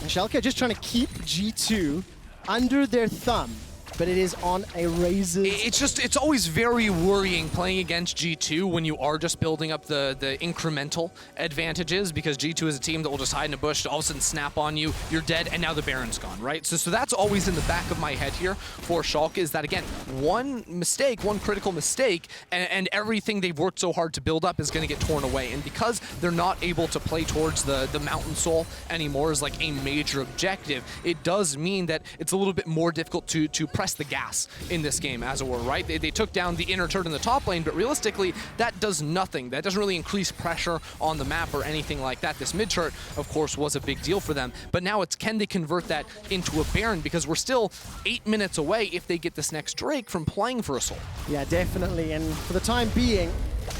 And Schalke are just trying to keep G2 under their thumb, but it is on a razor's... It's always very worrying playing against G2 when you are just building up the incremental advantages, because G2 is a team that will just hide in a bush, all of a sudden snap on you, you're dead, and now the Baron's gone, right? So that's always in the back of my head here for Schalke, is that, again, one mistake, one critical mistake, and everything they've worked so hard to build up is going to get torn away. And because they're not able to play towards the Mountain Soul anymore as like a major objective, it does mean that it's a little bit more difficult to press the gas in this game, as it were, right? They took down the inner turret in the top lane, but realistically, that does nothing. That doesn't really increase pressure on the map or anything like that. This mid turret, of course, was a big deal for them, but now it's can they convert that into a Baron, because we're still 8 minutes away if they get this next Drake from playing for a soul. Yeah, definitely, and for the time being,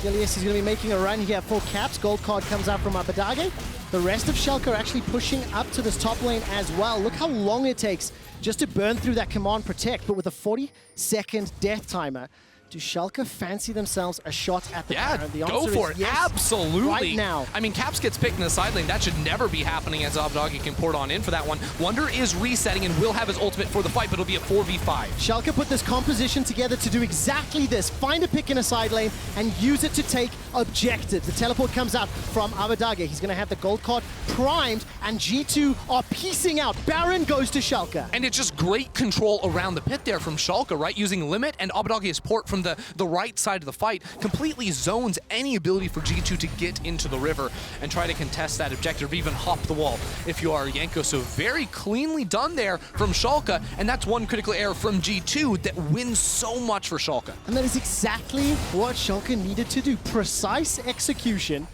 Gilius is going to be making a run here for Caps. Gold card comes out from Abbedagge. The rest of Schalke are actually pushing up to this top lane as well. Look how long it takes just to burn through that command protect, but with a 40-second death timer. Do Schalke fancy themselves a shot at the Baron? The go for it. Yes, absolutely. right now. I mean, Caps gets picked in the side lane. That should never be happening, as Abbedagge can port on in for that one. Wunder is resetting and will have his ultimate for the fight, but it'll be a 4v5. Schalke put this composition together to do exactly this. Find a pick in a side lane and use it to take objectives. The teleport comes out from Abbedagge. He's going to have the gold card primed, and G2 are piecing out. Baron goes to Schalke. And it's just great control around the pit there from Schalke, right? Using limit, and Abbedagge's port from the right side of the fight completely zones any ability for G2 to get into the river and try to contest that objective, or even hop the wall if you are Jankos. So very cleanly done there from Schalke, and that's one critical error from G2 that wins so much for Schalke. And that is exactly what Schalke needed to do. Precise execution,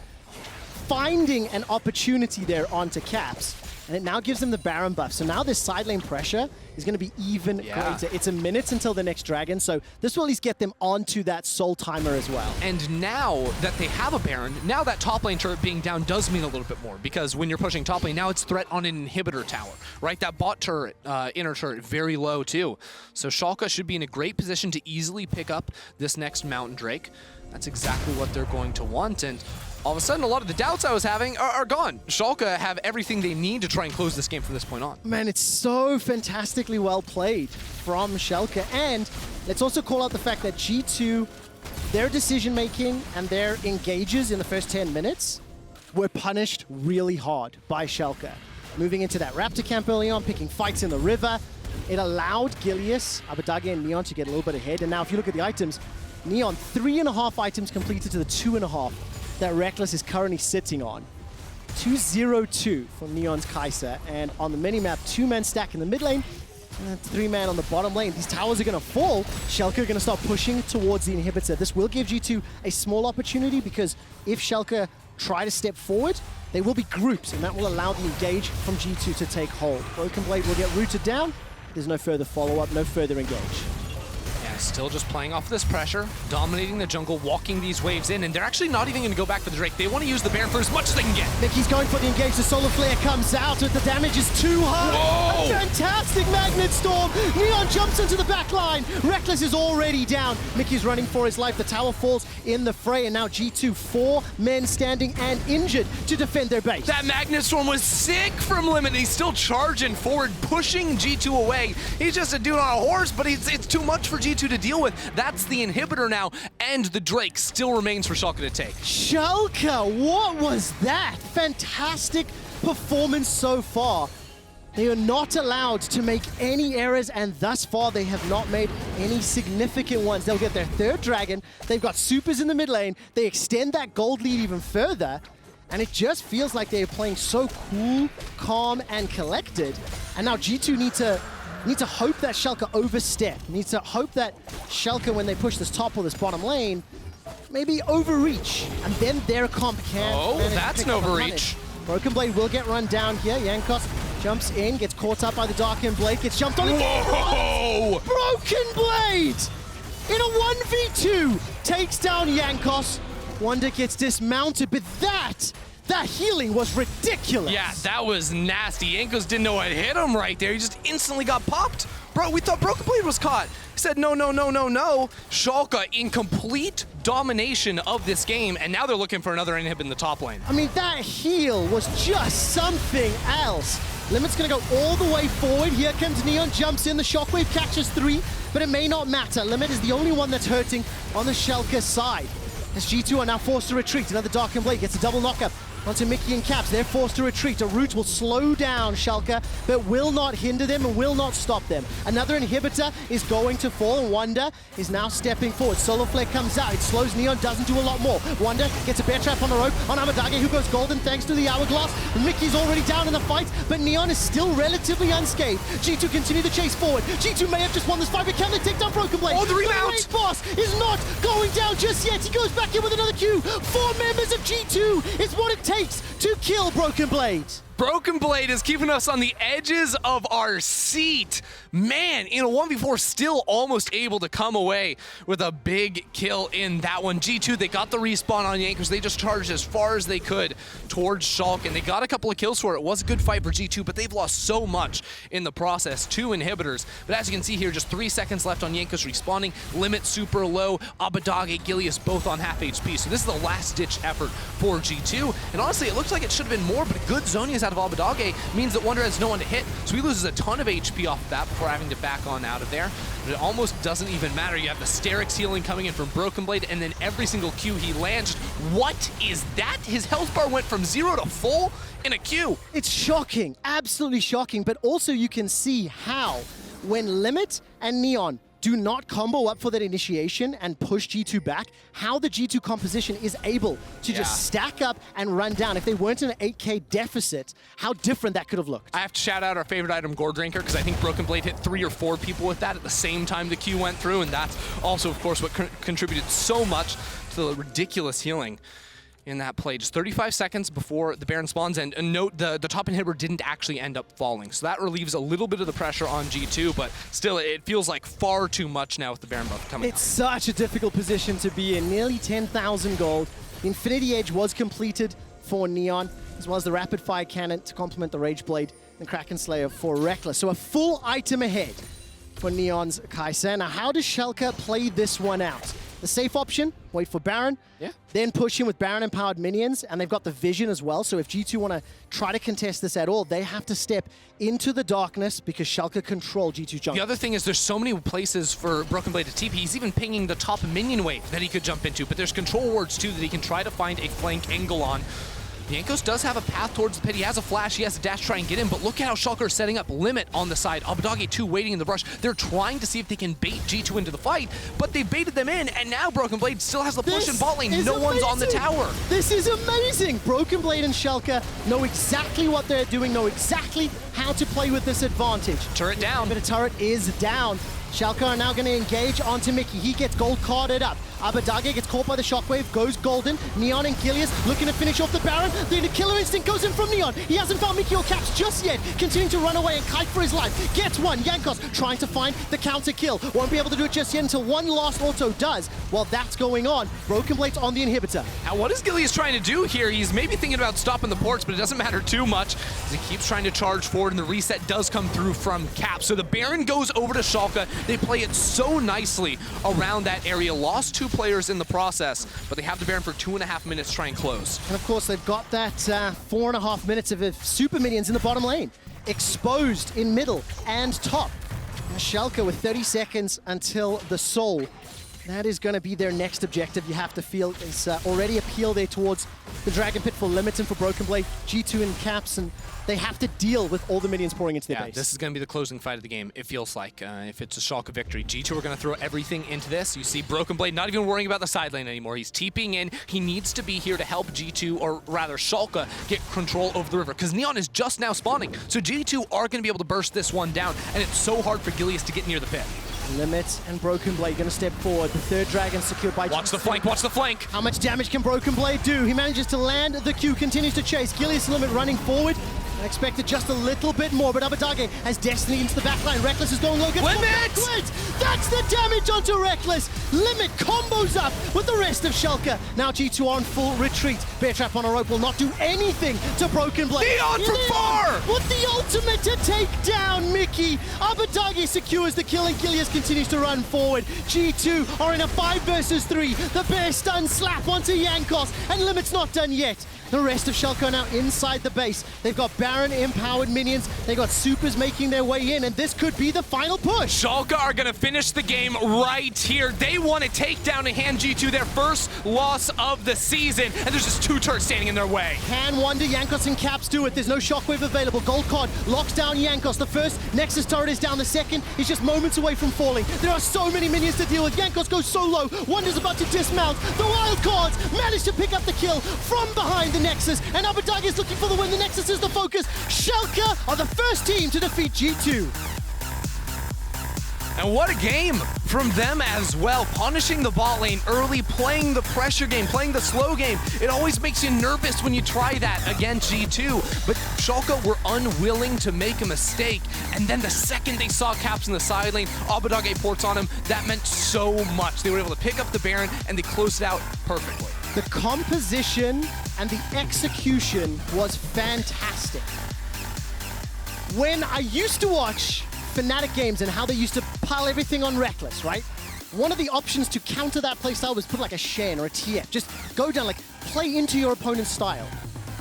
finding an opportunity there onto Caps, and it now gives them the Baron buff. So now this side lane pressure is going to be even greater. It's a minute until the next dragon, so this will at least get them onto that soul timer as well. And now that they have a Baron, now that top lane turret being down does mean a little bit more, because when you're pushing top lane, now it's threat on an inhibitor tower, right? That bot turret, inner turret, very low too. So Schalke should be in a great position to easily pick up this next Mountain Drake. That's exactly what they're going to want, and all of a sudden, a lot of the doubts I was having are gone. Schalke have everything they need to try and close this game from this point on. Man, it's so fantastically well played from Schalke. And let's also call out the fact that G2, their decision-making and their engages in the first 10 minutes were punished really hard by Schalke. Moving into that Raptor camp early on, picking fights in the river, it allowed Gilius, Abbedagge, and Neon to get a little bit ahead. And now if you look at the items, Neon, 3.5 items completed to the 2.5 that Rekkles is currently sitting on. 2-0-2 for Neon's Kai'Sa, and on the minimap, 2-man stack in the mid lane, and 3-man on the bottom lane. These towers are going to fall. Schalke are going to start pushing towards the inhibitor. This will give G2 a small opportunity, because if Schalke try to step forward, they will be groups, and that will allow the engage from G2 to take hold. BrokenBlade will get rooted down. There's no further follow-up, no further engage. Still just playing off this pressure, dominating the jungle, walking these waves in, and they're actually not even going to go back for the Drake. They want to use the Baron for as much as they can get. Mikyx going for the engage. The Solar Flare comes out, but the damage is too high. Whoa. A fantastic Magnet Storm. Neon jumps into the back line. Rekkles is already down. Mikyx running for his life. The tower falls in the fray, and now G2, 4 men standing and injured to defend their base. That Magnet Storm was sick from Limit. He's still charging forward, pushing G2 away. He's just a dude on a horse, but it's too much for G2 to deal with. That's the inhibitor now, and the Drake still remains for Schalke to take. Schalke, what was that? Fantastic performance so far. They are not allowed to make any errors, and thus far they have not made any significant ones. They'll get their 3rd dragon. They've got supers in the mid lane. They extend that gold lead even further, and it just feels like they're playing so cool, calm, and collected. And now G2 need to hope that Schalke overstep. Need to hope that Schalke, when they push this top or this bottom lane, maybe overreach, and then their comp can. Oh, that's an overreach. BrokenBlade will get run down here. Jankos jumps in, gets caught up by the Darkened Blade, gets jumped on. Whoa! BrokenBlade in a 1v2 takes down Jankos. Wunder gets dismounted, but that healing was ridiculous. Yeah, that was nasty. Jankos didn't know what hit him right there. He just instantly got popped. Bro, we thought BrokenBlade was caught. He said, no, no, no, no, no. Schalke in complete domination of this game, and now they're looking for another inhib in the top lane. I mean, that heal was just something else. Limit's gonna go all the way forward. Here comes Neon, jumps in, the Shockwave catches 3, but it may not matter. Limit is the only one that's hurting on the Schalke side. As G2 are now forced to retreat. Another Darkened Blade gets a double knockup onto Mikyx and Caps. They're forced to retreat. A root will slow down Schalke, but will not hinder them and will not stop them. Another inhibitor is going to fall, and Wunder is now stepping forward. Solar Flare comes out. It slows Neon, doesn't do a lot more. Wunder gets a bear trap on the rope on Abbedagge, who goes golden thanks to the Hourglass. Mikyx's already down in the fight, but Neon is still relatively unscathed. G2 continue to chase forward. G2 may have just won this fight, but can they take down BrokenBlade? Oh, the remount! The raid boss is not going down just yet. He goes back in with another Q. 4 members of G2 is what it takes to kill BrokenBlade. BrokenBlade is keeping us on the edges of our seat. Man, in a 1v4, still almost able to come away with a big kill in that one. G2, they got the respawn on Jankos. They just charged as far as they could towards Schalke, and they got a couple of kills for it. It was a good fight for G2, but they've lost so much in the process. 2 inhibitors. But as you can see here, just 3 seconds left on Jankos respawning. Limit super low. Abbedagge, Gilius both on half HP. So this is the last-ditch effort for G2. And honestly, it looks like it should have been more, but a good zoning is out of Abbedagge means that Wunder has no one to hit, so he loses a ton of HP off of that before having to back on out of there. But it almost doesn't even matter. You have the Sterix healing coming in from BrokenBlade, and then every single Q he lands. What is that? His health bar went from 0 to full in a Q. It's shocking, absolutely shocking, but also you can see how when Limit and Neon do not combo up for that initiation and push G2 back, how the G2 composition is able to just stack up and run down. If they weren't in an 8k deficit, how different that could have looked. I have to shout out our favorite item, Gore Drinker, because I think BrokenBlade hit 3 or 4 people with that at the same time the Q went through, and that's also, of course, what contributed so much to the ridiculous healing in that play. Just 35 seconds before the Baron spawns, and note the top inhibitor didn't actually end up falling. So that relieves a little bit of the pressure on G2, but still it feels like far too much now with the Baron buff coming out. It's such a difficult position to be in. Nearly 10,000 gold. The Infinity Edge was completed for Neon, as well as the Rapid Fire Cannon to complement the Rage Blade and Kraken Slayer for Rekkles. So a full item ahead for Neon's Kai'Sa. Now how does Schalke play this one out? The safe option, wait for Baron, then push in with Baron-empowered minions, and they've got the vision as well, so if G2 want to try to contest this at all, they have to step into the darkness because Schalke control G2 jungle. The other thing is there's so many places for BrokenBlade to TP. He's even pinging the top minion wave that he could jump into, but there's control wards too that he can try to find a flank angle on. Jankos does have a path towards the pit. He has a flash, he has a dash to try and get in, but look at how Schalke are setting up Limit on the side. Abbedagge too waiting in the brush. They're trying to see if they can bait G2 into the fight, but they've baited them in, and now BrokenBlade still has the push in bot lane. No one's on the tower. This is amazing. BrokenBlade and Schalke know exactly what they're doing, know exactly how to play with this advantage. Turret down. But a turret is down. Schalke are now going to engage onto Mikyx. He gets gold carded up. Abbedagge gets caught by the shockwave, goes golden. Neon and Gilius looking to finish off the Baron. The killer instinct goes in from Neon. He hasn't found Mikyx or Caps just yet. Continuing to run away and kite for his life. Gets one. Jankos trying to find the counter kill. Won't be able to do it just yet until one last auto does. While that's going on, BrokenBlade's on the inhibitor. Now what is Gilius trying to do here? He's maybe thinking about stopping the ports, but it doesn't matter too much as he keeps trying to charge forward, and the reset does come through from Cap. So the Baron goes over to Schalke. They play it so nicely around that area. Lost 2 players in the process, but they have the Baron for 2.5 minutes to try and close. And of course, they've got that 4.5 minutes of super minions in the bottom lane. Exposed in middle and top. And Schalke with 30 seconds until the soul. That is going to be their next objective, you have to feel. There's already appeal there towards the Dragon Pit for Limits and for BrokenBlade, G2 and Caps, and they have to deal with all the minions pouring into their base. This is going to be the closing fight of the game, it feels like, if it's a Schalke victory. G2 are going to throw everything into this. You see BrokenBlade not even worrying about the side lane anymore. He's TPing in. He needs to be here to help G2, or rather Schalke, get control over the river, because Neon is just now spawning. So G2 are going to be able to burst this one down, and it's so hard for Gilius to get near the pit. Limit and BrokenBlade going to step forward. The third dragon secured by... Watch the flank, watch the flank! How much damage can BrokenBlade do? He manages to land the Q, continues to chase. Gilius Limit running forward. I expected just a little bit more, but Abbedagge has Destiny into the backline. Rekkles is going low. Limit! That's the damage onto Rekkles. Limit combos up with the rest of Schalke. Now G2 on full retreat. Bear Trap on a rope will not do anything to BrokenBlade. Neon from far! With the ultimate to take down Mikyx. Abbedagge secures the kill, and Gilius continues to run forward. G2 are in a 5 versus 3. The bear stun slap onto Jankos, and Limit's not done yet. The rest of Schalke are now inside the base. They've got Baron empowered minions. They've got supers making their way in, and this could be the final push. Schalke are going to finish the game right here. They want to take down and hand G2 their first loss of the season, and there's just 2 turrets standing in their way. Can Wunder, Jankos, and Caps do it? There's no shockwave available. Gold card locks down Jankos. The first Nexus turret is down. The second is just moments away from falling. There are so many minions to deal with. Jankos goes so low. Wunder's about to dismount. The wild cards manage to pick up the kill from behind the Nexus, and Abbedagge is looking for the win. The Nexus is the focus. Schalke are the first team to defeat G2. And what a game from them as well. Punishing the bot lane early, playing the pressure game, playing the slow game. It always makes you nervous when you try that against G2. But Schalke were unwilling to make a mistake. And then the second they saw Caps in the side lane, Abbedagge ports on him. That meant so much. They were able to pick up the Baron, and they closed it out perfectly. The composition and the execution was fantastic. When I used to watch Fnatic games and how they used to pile everything on Rekkles, right? One of the options to counter that playstyle was put like a Shen or a TF. Just go down, like, play into your opponent's style.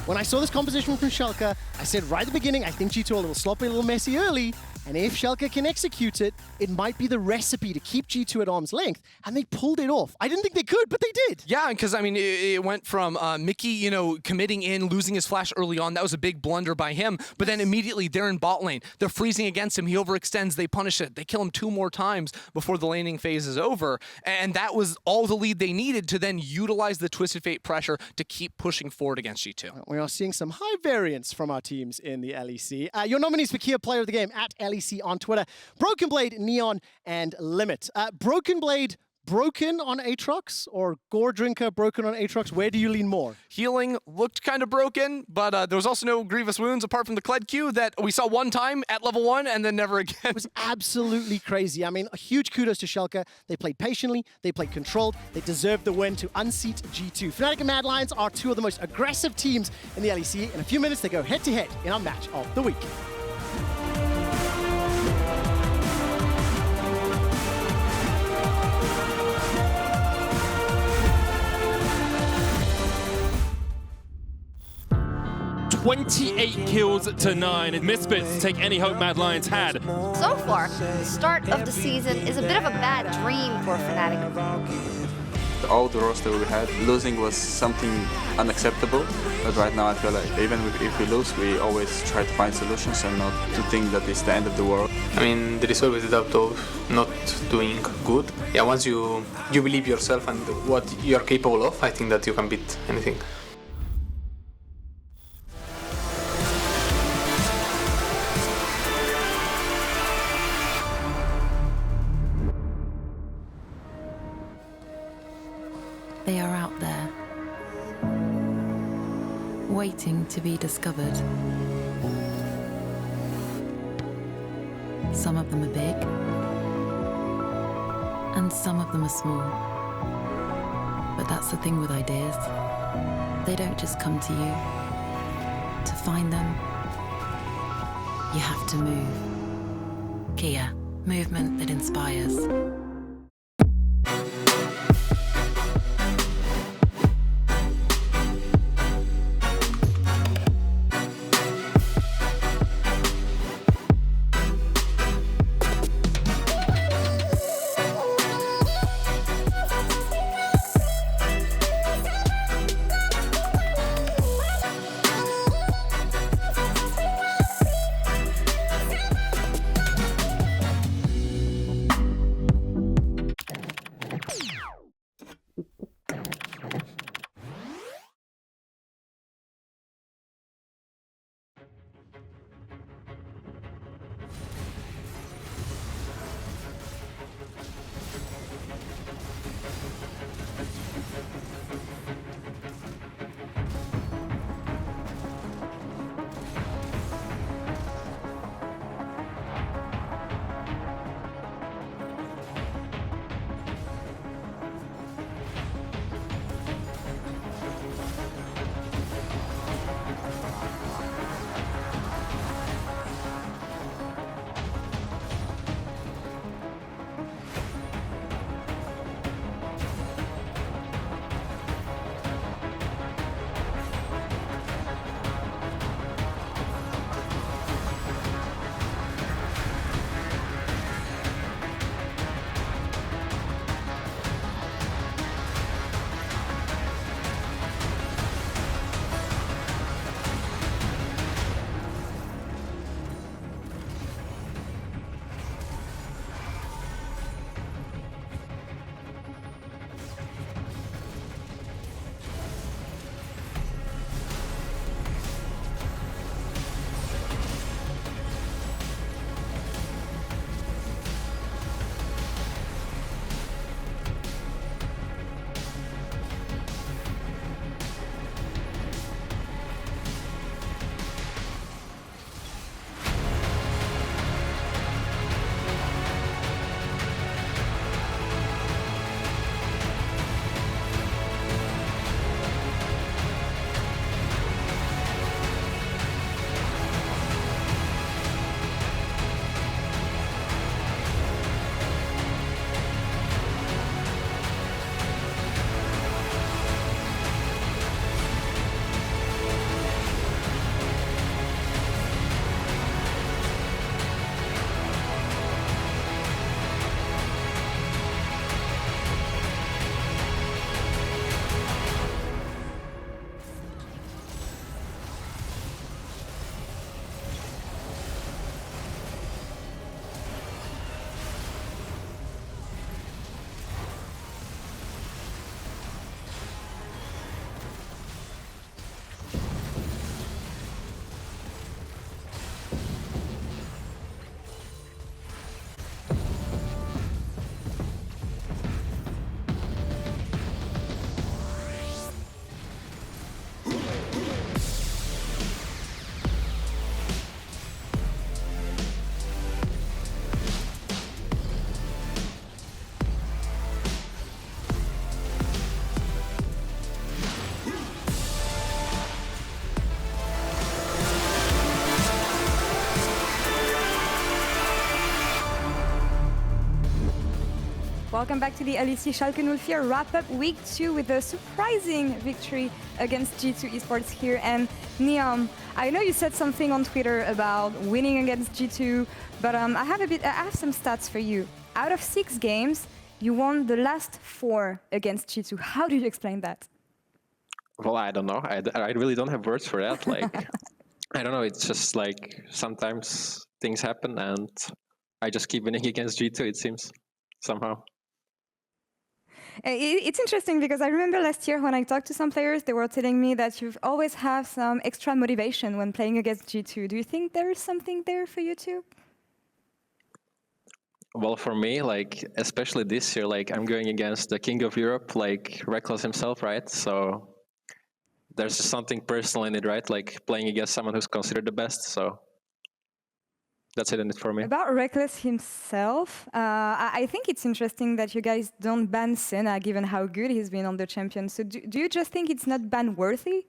When I saw this composition from Schalke, I said right at the beginning, I think G2 are a little sloppy, a little messy early, and if Schalke can execute it, it might be the recipe to keep G2 at arm's length, and they pulled it off. I didn't think they could, but they did. Yeah, because, I mean, it went from Mikyx, you know, committing in, losing his flash early on. That was a big blunder by him, but then immediately they're in bot lane. They're freezing against him. He overextends. They punish it. They kill him 2 more times before the laning phase is over, and that was all the lead they needed to then utilize the Twisted Fate pressure to keep pushing forward against G2. We are seeing some high variance from our teams in the LEC. Your nominees for Key Player of the Game at LEC on Twitter. BrokenBlade, Neon, and Limit. BrokenBlade, broken on Aatrox, or Gore Drinker broken on Aatrox? Where do you lean more? Healing looked kind of broken, but there was also no grievous wounds apart from the Kled Q that we saw one time at level 1 and then never again. It was absolutely crazy. I mean, a huge kudos to Schalke. They played patiently, they played controlled, they deserved the win to unseat G2. Fnatic and Mad Lions are 2 of the most aggressive teams in the LEC. In a few minutes, they go head-to-head in our match of the week. $28 kills to 9, and Misfits take any hope Mad Lions had. So far, the start of the season is a bit of a bad dream for Fnatic. all the roster we had, losing was something unacceptable. But right now I feel like even if we lose, we always try to find solutions and not to think that it's the end of the world. I mean, there is always the doubt of not doing good. Yeah, once you believe yourself and what you're capable of, I think that you can beat anything. They are out there, waiting to be discovered. Some of them are big, and some of them are small. But that's the thing with ideas. They don't just come to you. To find them, you have to move. Kia, movement that inspires. Welcome back to the LEC Schalke 04 wrap-up week 2 with a surprising victory against G2 Esports here. And Niam, I know you said something on Twitter about winning against G2, but I have some stats for you. Out of 6 games, you won the last 4 against G2. How do you explain that? Well, I don't know. I really don't have words for that. Like, I don't know. It's just like sometimes things happen, and I just keep winning against G2. It seems somehow. It's interesting because I remember last year when I talked to some players, they were telling me that you always have some extra motivation when playing against G2. Do you think there is something there for you too? Well, for me, like, especially this year, like, I'm going against the King of Europe, like, Rekkles himself, right? So there's just something personal in it, right? Like, playing against someone who's considered the best, so that's it in it for me. About Rekkles himself, I think it's interesting that you guys don't ban Senna, given how good he's been on the champion. So do you just think it's not ban-worthy?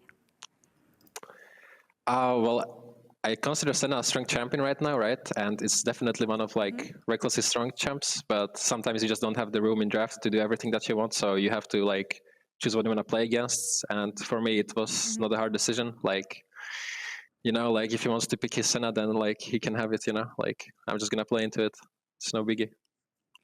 Well, I consider Senna a strong champion right now, right? And it's definitely one of like Rekkles' strong champs, but sometimes you just don't have the room in draft to do everything that you want, so you have to like choose what you want to play against. And for me, it was not a hard decision. Like, you know, like if he wants to pick his Senna, then like he can have it, you know, like I'm just gonna play into it. It's no biggie.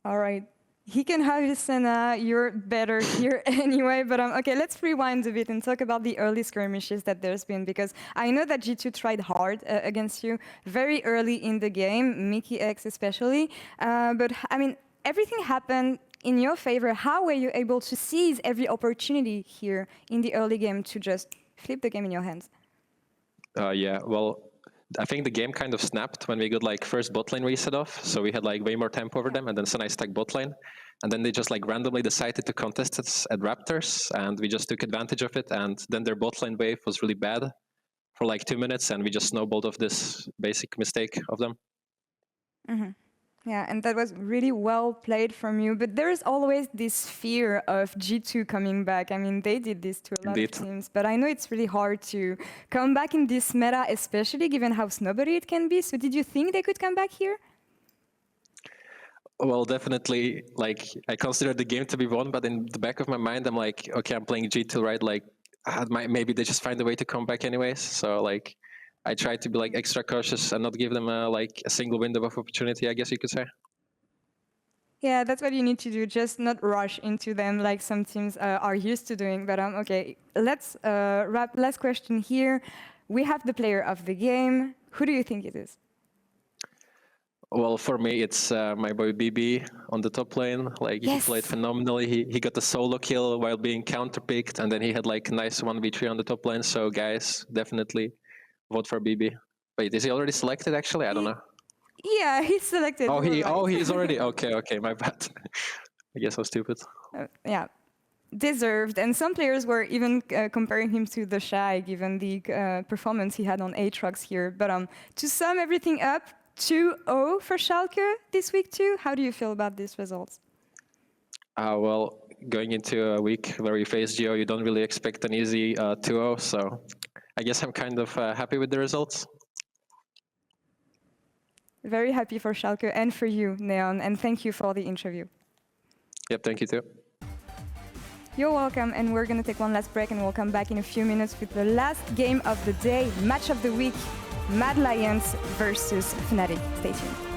All right. He can have his Senna, you're better here anyway, but okay, let's rewind a bit and talk about the early skirmishes that there's been, because I know that G2 tried hard against you very early in the game, Mikyx especially, but I mean, everything happened in your favor. How were you able to seize every opportunity here in the early game to just flip the game in your hands? Yeah, well, I think the game kind of snapped when we got like first bot lane reset off. So we had like way more tempo over them, and then Senna stacked bot lane. And then they just like randomly decided to contest us at Raptors, and we just took advantage of it. And then their bot lane wave was really bad for like 2 minutes, and we just snowballed off this basic mistake of them. Yeah, and that was really well played from you. But there is always this fear of G2 coming back. I mean, they did this to a lot of teams, but I know it's really hard to come back in this meta, especially given how snobbery it can be. So did you think they could come back here? Well, definitely, like, I consider the game to be won, but in the back of my mind, I'm like, okay, I'm playing G2, right? Like, maybe they just find a way to come back anyways. So, like, I try to be like extra cautious and not give them like a single window of opportunity, I guess you could say. Yeah, that's what you need to do. Just not rush into them like some teams are used to doing. But okay, let's wrap. Last question here. We have the player of the game. Who do you think it is? Well, for me, it's my boy BB on the top lane. Like, he played phenomenally. He got the solo kill while being counterpicked, and then he had like a nice 1v3 on the top lane. So guys, definitely vote for BB. Wait, is he already selected actually? I don't know. Yeah, he's selected. He's already, okay, my bad. I guess I'm stupid. Yeah, deserved. And some players were even comparing him to the Shy, given the performance he had on Aatrox here. But to sum everything up, 2-0 for Schalke this week too. How do you feel about these results? Well, going into a week where we face Geo, you don't really expect an easy 2-0, so I guess I'm kind of happy with the results. Very happy for Schalke and for you, Neon, and thank you for the interview. Yep, thank you too. You're welcome, and we're going to take one last break, and we'll come back in a few minutes with the last game of the day, match of the week, Mad Lions versus Fnatic. Stay tuned.